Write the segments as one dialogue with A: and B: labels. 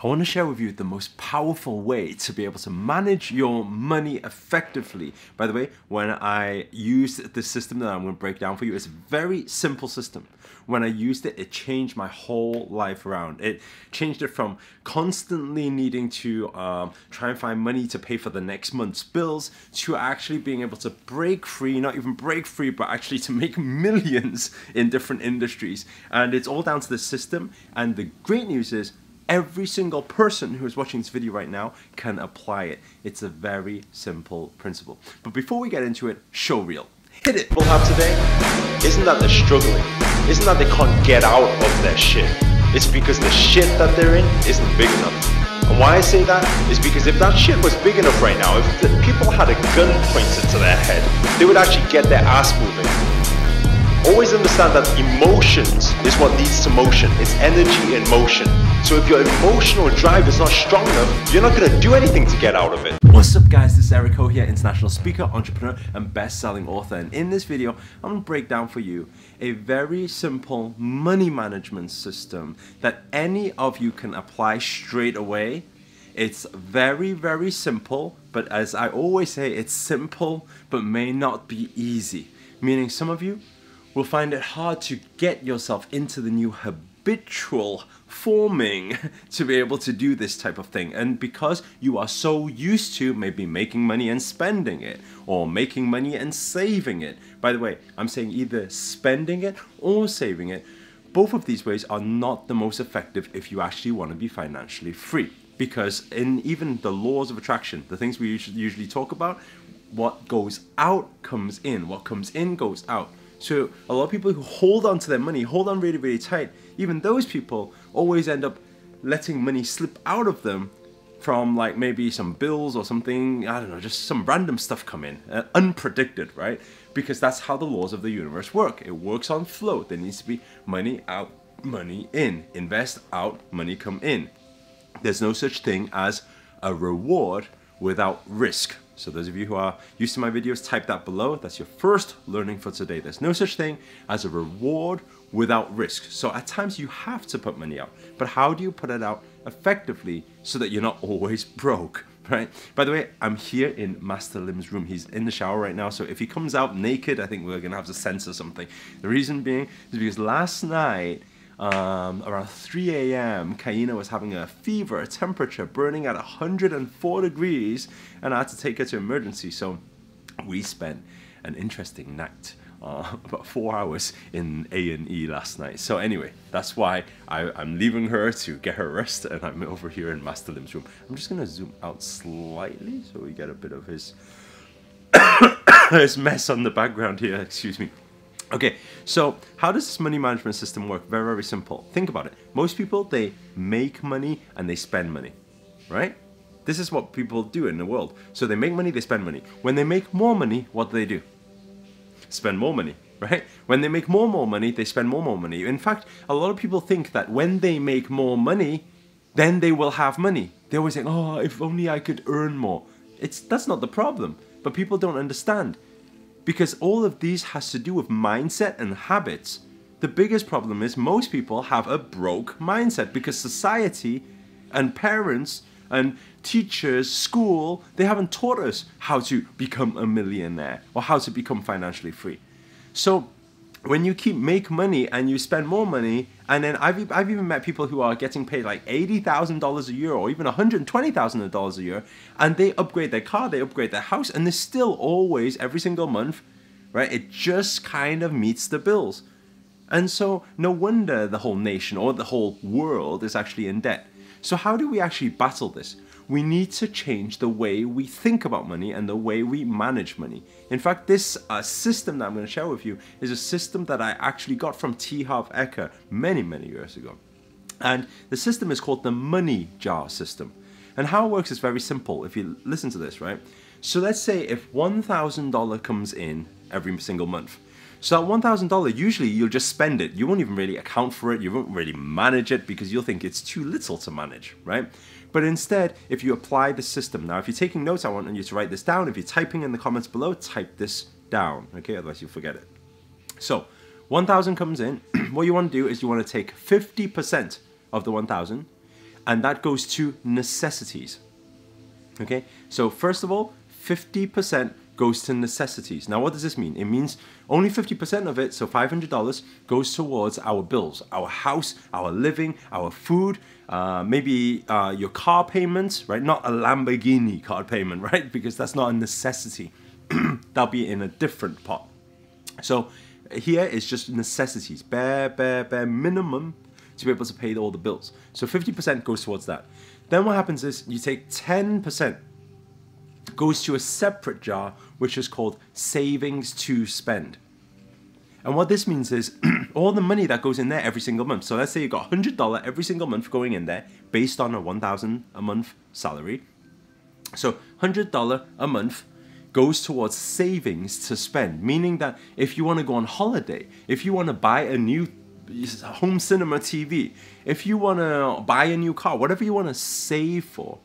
A: I want to share with you the most powerful way to be able to manage your money effectively. By the way, when I used this system that I'm going to break down for you, it's a very simple system. When I used it, it changed my whole life around. It changed it from constantly needing to try and find money to pay for the next month's bills to actually being able to break free, not even break free, but actually to make millions in different industries. And it's all down to the system. And the great news is, every single person who is watching this video right now can apply it. It's a very simple principle. But before we get into it, show reel. Hit it!
B: People have today isn't that they're struggling, isn't that they can't get out of their shit. It's because the shit that they're in isn't big enough. And why I say that is because if that shit was big enough right now, if the people had a gun pointed to their head, they would actually get their ass moving. Always understand that emotions is what leads to motion. It's energy in motion. So if your emotional drive is not strong enough, you're not going to do anything to get out of it.
A: What's up guys, this is Eric Ho here, international speaker, entrepreneur and best-selling author. And in this video, I'm going to break down for you a very simple money management system that any of you can apply straight away. It's very, very simple, but as I always say, it's simple but may not be easy. Meaning some of you will find it hard to get yourself into the new habitual forming to be able to do this type of thing. And because you are so used to maybe making money and spending it, or making money and saving it. By the way, I'm saying either spending it or saving it. Both of these ways are not the most effective if you actually want to be financially free. Because in even the laws of attraction, the things we usually talk about, what goes out comes in, what comes in goes out. So a lot of people who hold on to their money, hold on really, really tight, even those people always end up letting money slip out of them from like maybe some bills or something, I don't know, just some random stuff come in, unpredicted, right? Because that's how the laws of the universe work. It works on flow. There needs to be money out, money in. Invest out, money come in. There's no such thing as a reward without risk. So those of you who are used to my videos, type that below. That's your first learning for today. There's no such thing as a reward without risk. So at times you have to put money out. But how do you put it out effectively so that you're not always broke, right? By the way, I'm here in Master Lim's room. He's in the shower right now. So if he comes out naked, I think we're going to have to censor something. The reason being is because last night, around 3 a.m. Kaina was having a fever, a temperature burning at 104 degrees, and I had to take her to emergency. So we spent an interesting night, about 4 hours in A&E last night. So anyway, that's why I'm leaving her to get her rest, and I'm over here in Master Lim's room. I'm just going to zoom out slightly so we get a bit of his, his mess on the background here, excuse me. Okay, so how does this money management system work? Very, very simple. Think about it. Most people, they make money and they spend money, right? This is what people do in the world. So they make money, they spend money. When they make more money, what do? Spend more money, right? When they make more money, they spend more money. In fact, a lot of people think that when they make more money, then they will have money. They always think, oh, if only I could earn more. That's not the problem, but people don't understand. Because all of these has to do with mindset and habits. The biggest problem is most people have a broke mindset because society and parents and teachers, school, they haven't taught us how to become a millionaire or how to become financially free. So when you make money and you spend more money, and then I've even met people who are getting paid like $80,000 a year or even $120,000 a year, and they upgrade their car, they upgrade their house, and they still always, every single month, right, it just kind of meets the bills. And so no wonder the whole nation or the whole world is actually in debt. So how do we actually battle this? We need to change the way we think about money and the way we manage money. In fact, this system that I'm going to share with you is a system that I actually got from T. Harv Eker many, many years ago. And the system is called the money jar system. And how it works is very simple if you listen to this, right? So let's say if $1,000 comes in every single month. So that $1,000, usually you'll just spend it. You won't even really account for it. You won't really manage it because you'll think it's too little to manage, right? But instead, if you apply the system, now if you're taking notes, I want you to write this down. If you're typing in the comments below, type this down, okay? Otherwise you'll forget it. So 1,000 comes in. What you want to do is you want to take 50% of the 1,000 and that goes to necessities. Okay, so first of all, 50% goes to necessities. Now, what does this mean? It means only 50% of it, so $500, goes towards our bills, our house, our living, our food, maybe your car payments, right? Not a Lamborghini car payment, right? Because that's not a necessity. That'll be in a different pot. So here is just necessities, bare minimum to be able to pay all the bills. So 50% goes towards that. Then what happens is you take 10%, goes to a separate jar, which is called savings to spend. And what this means is all the money that goes in there every single month. So let's say you got $100 every single month going in there based on a $1,000 a month salary. So $100 a month goes towards savings to spend, meaning that if you want to go on holiday, if you want to buy a new home cinema TV, if you want to buy a new car, whatever you want to save for,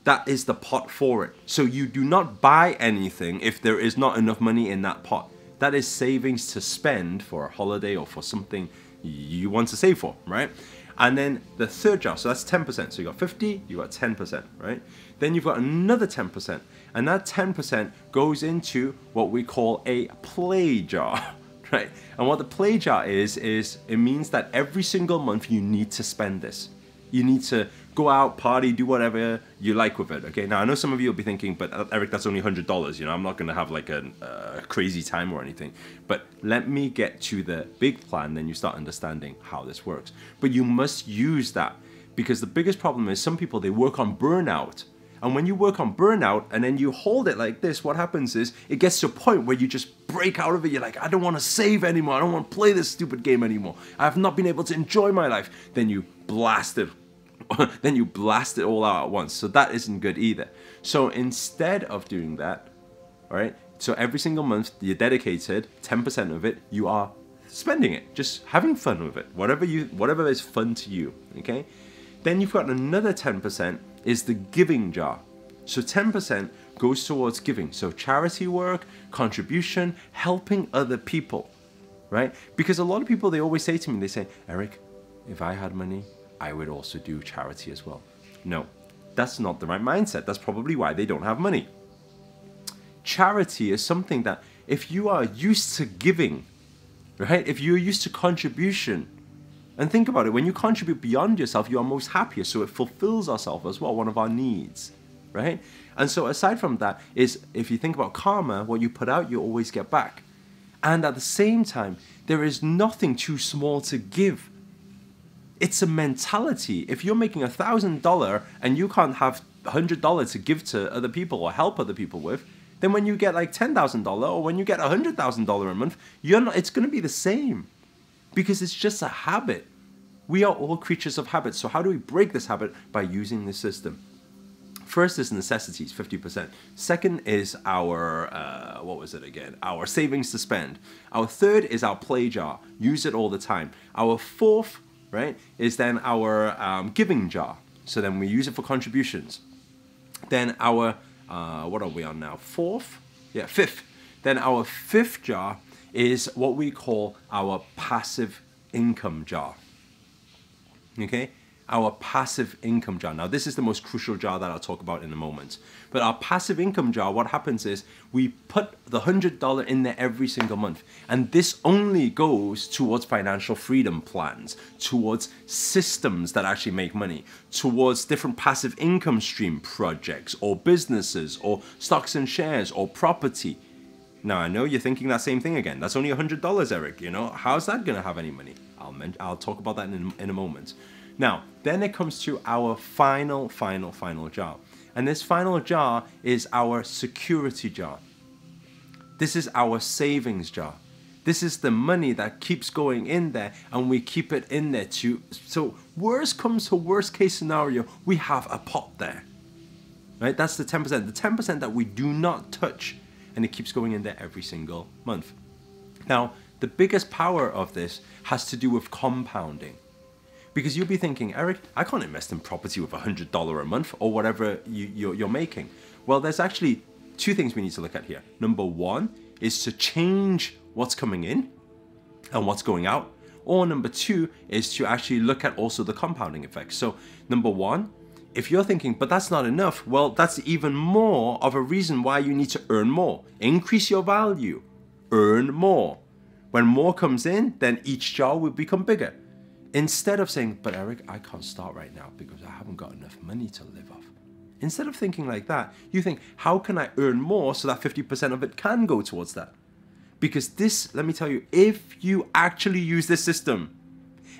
A: that is the pot for it. So you do not buy anything if there is not enough money in that pot. That is savings to spend for a holiday or for something you want to save for, right? And then the third jar, so that's 10%. So you got 50, you got 10%, right? Then you've got another 10%, and that 10% goes into what we call a play jar, right? And what the play jar is it means that every single month you need to spend this. You need to go out, party, do whatever you like with it, okay? Now, I know some of you will be thinking, but Eric, that's only $100, you know, I'm not going to have like a crazy time or anything. But let me get to the big plan, then you start understanding how this works. But you must use that, because the biggest problem is some people, they work on burnout. And when you work on burnout and then you hold it like this, what happens is it gets to a point where you just break out of it. You're like, I don't want to save anymore. I don't want to play this stupid game anymore. I have not been able to enjoy my life. Then you blast it. Then you blast it all out at once. So that isn't good either. So instead of doing that, all right, so every single month you're dedicated 10% of it, you are spending it, just having fun with it, whatever is fun to you, okay? Then you've got another 10% is the giving jar. So 10% goes towards giving. So charity work, contribution, helping other people, right? Because a lot of people, they always say to me, they say, Eric, if I had money, I would also do charity as well. No, that's not the right mindset. That's probably why they don't have money. Charity is something that if you are used to giving, right? If you're used to contribution, and think about it, when you contribute beyond yourself, you are most happier. So it fulfills ourselves as well, one of our needs, right? And so aside from that is, if you think about karma, what you put out, you always get back. And at the same time, there is nothing too small to give. It's a mentality. If you're making $1,000 and you can't have $100 to give to other people or help other people with, then when you get like $10,000 or when you get $100,000 a month, it's going to be the same, because it's just a habit. We are all creatures of habit. So how do we break this habit? By using this system. First is necessities, 50%. Second is our, our savings to spend. Our third is our play jar. Use it all the time. Our fourth, right, is then our giving jar. So then we use it for contributions. Then our, what are we on now? Fourth? Yeah, fifth. Then our fifth jar is what we call our passive income jar. Okay? Our passive income jar. Now, this is the most crucial jar that I'll talk about in a moment. But our passive income jar, what happens is we put the $100 in there every single month. And this only goes towards financial freedom plans, towards systems that actually make money, towards different passive income stream projects or businesses or stocks and shares or property. Now, I know you're thinking that same thing again. That's only $100, Eric. You know, how's that going to have any money? I'll talk about that in a moment. Now, then it comes to our final jar. And this final jar is our security jar. This is our savings jar. This is the money that keeps going in there, and we keep it in there too. So worst comes to worst case scenario, we have a pot there. Right? That's the 10%. The 10% that we do not touch, and it keeps going in there every single month. Now, the biggest power of this has to do with compounding. Because you'll be thinking, Eric, I can't invest in property with $100 a month or whatever you're making. Well, there's actually two things we need to look at here. Number one is to change what's coming in and what's going out, Or number two is to actually look at also the compounding effect. So number one, if you're thinking, but that's not enough, well, that's even more of a reason why you need to earn more. Increase your value, earn more. When more comes in, then each jar will become bigger. Instead of saying, but Eric, I can't start right now because I haven't got enough money to live off. Instead of thinking like that, you think, how can I earn more so that 50% of it can go towards that? Because this, let me tell you, if you actually use this system,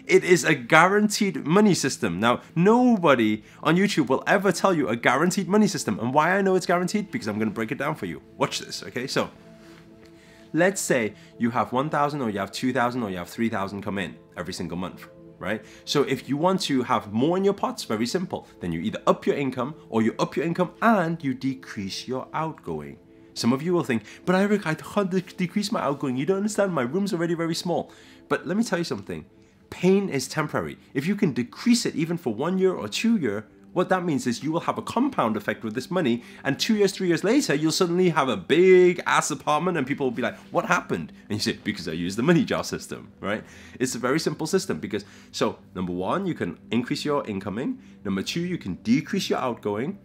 A: it is a guaranteed money system. Now, nobody on YouTube will ever tell you a guaranteed money system. And why I know it's guaranteed? Because I'm going to break it down for you. Watch this, okay? So, let's say you have 1,000 or you have 2,000 or you have 3,000 come in every single month, right? So if you want to have more in your pots, very simple. Then you either up your income or you up your income and you decrease your outgoing. Some of you will think, but Eric, I can't decrease my outgoing. You don't understand, my room's already very small. But let me tell you something. Pain is temporary. If you can decrease it even for 1 year or 2 years, what that means is you will have a compound effect with this money, and 2 years, 3 years later, you'll suddenly have a big ass apartment and people will be like, what happened? And you say, because I used the money jar system, right? It's a very simple system because, so number one, you can increase your incoming. Number two, you can decrease your outgoing.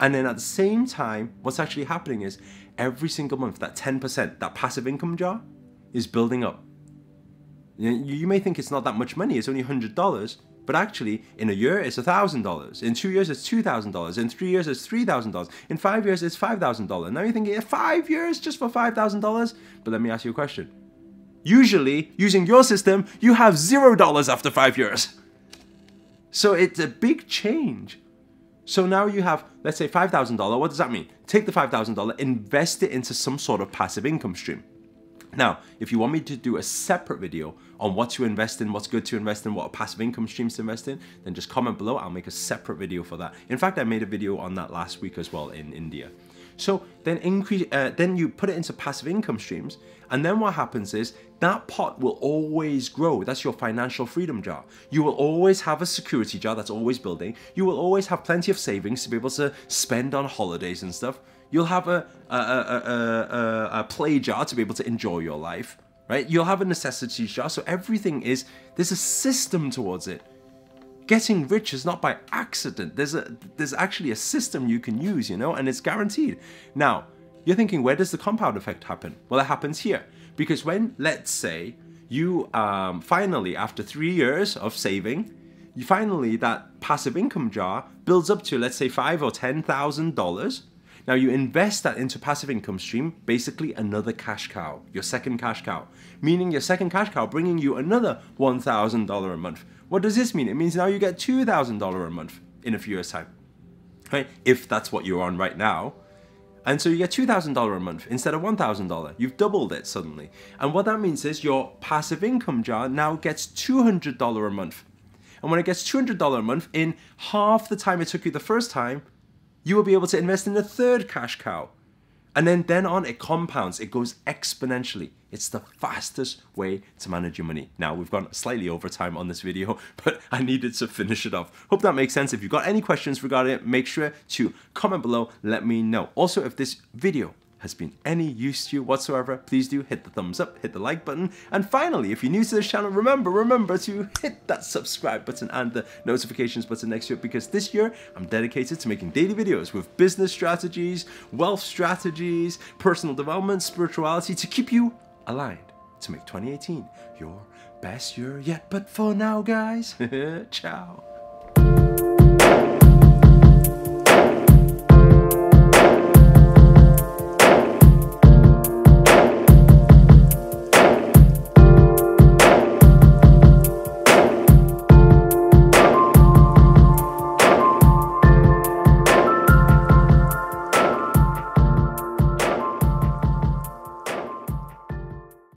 A: And then at the same time, what's actually happening is every single month, that 10%, that passive income jar is building up. You may think it's not that much money, it's only $100, but actually in a year it's $1,000. In 2 years it's $2,000. In 3 years it's $3,000. In 5 years it's $5,000. Now you're thinking, 5 years just for $5,000? But let me ask you a question. Usually, using your system, you have $0 after 5 years. So it's a big change. So now you have, let's say $5,000. What does that mean? Take the $5,000, invest it into some sort of passive income stream. Now, if you want me to do a separate video on what to invest in, what's good to invest in, what passive income streams to invest in, then just comment below. I'll make a separate video for that. In fact, I made a video on that last week as well in India. So then then you put it into passive income streams, and then what happens is that pot will always grow. That's your financial freedom jar. You will always have a security jar that's always building. You will always have plenty of savings to be able to spend on holidays and stuff. You'll have a play jar to be able to enjoy your life, right? You'll have a necessities jar. So everything is, there's a system towards it. Getting rich is not by accident. There's actually a system you can use, you know, and it's guaranteed. Now, you're thinking, where does the compound effect happen? Well, it happens here. Because when, let's say, you finally, after 3 years of saving, you finally, that passive income jar builds up to, let's say, $5,000 or $10,000. Now you invest that into passive income stream, basically another cash cow, your second cash cow, meaning your second cash cow bringing you another $1,000 a month. What does this mean? It means now you get $2,000 a month in a few years' time, right? If that's what you're on right now. And so you get $2,000 a month instead of $1,000. You've doubled it suddenly. And what that means is your passive income jar now gets $200 a month. And when it gets $200 a month, in half the time it took you the first time, you will be able to invest in a third cash cow. And then on, it compounds. It goes exponentially. It's the fastest way to manage your money. Now, we've gone slightly over time on this video, but I needed to finish it off. Hope that makes sense. If you've got any questions regarding it, make sure to comment below. Let me know. Also, if this video has been any use to you whatsoever, please do hit the thumbs up, hit the like button. And finally, if you're new to this channel, remember to hit that subscribe button and the notifications button next to it, because this year I'm dedicated to making daily videos with business strategies, wealth strategies, personal development, spirituality, to keep you aligned to make 2018 your best year yet. But for now, guys, ciao.